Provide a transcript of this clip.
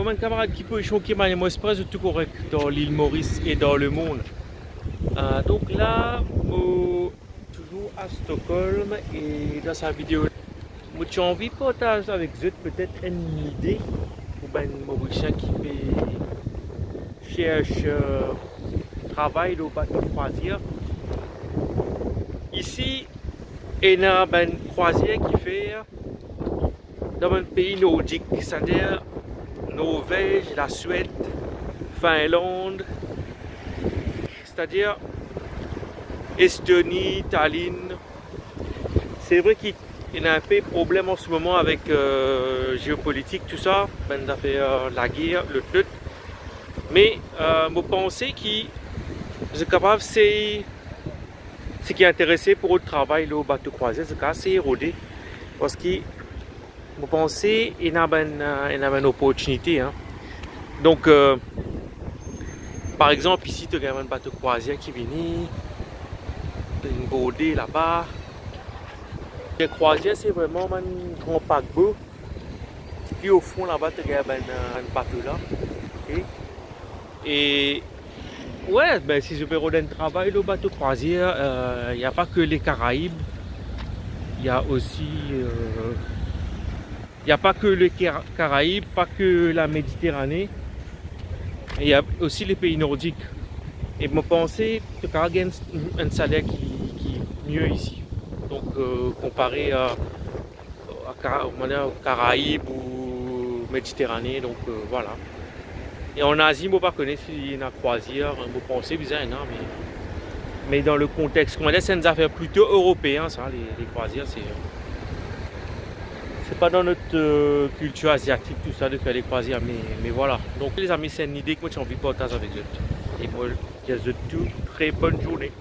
comme un camarade qui peut choquer, mais moi, c'est tout correct dans l'île Maurice et dans le monde. Donc là, toujours à Stockholm et dans sa vidéo, j'ai envie de partager avec vous peut-être une idée pour un Mauricien qui cherche travail au bateau de croisière. Ici, il y a une croisière qui fait dans un pays nordique, c'est-à-dire Norvège, la Suède, Finlande, c'est-à-dire Estonie, Tallinn. C'est vrai qu'il y a un peu de problème en ce moment avec géopolitique, tout ça, ben, la guerre, le truc. Mais je pense qu'il est capable, c'est ce qui est intéressé pour le travail au bateau croisière, c'est assez érodé. Parce que je pense qu'il y a une opportunité. Hein. Donc, par exemple, ici, tu as un bateau croisière qui vient, une bordée là-bas. La croisière, c'est vraiment un grand paquebot. Puis au fond, là-bas, tu as un bateau là. Okay. Et ouais, ben, si je vais rejoindre un travail, le bateau croisière, il n'y a pas que les Caraïbes. Il y a aussi... il n'y a pas que les Caraïbes, pas que la Méditerranée. Il y a aussi les pays nordiques. Et je pensais que tu as un salaire qui est mieux ici. Donc comparé aux Caraïbes ou Méditerranée. Donc voilà. Et en Asie, je ne connais pas s'il y a une croisière. Je pensais bizarre, non, mais dans le contexte, c'est une affaire plutôt européenne, ça, les croisières, c'est pas dans notre culture asiatique tout ça de faire les croisières, mais voilà. Donc les amis, c'est une idée que moi j'ai envie de partager avec vous. Et moi, je vous souhaite une très bonne journée.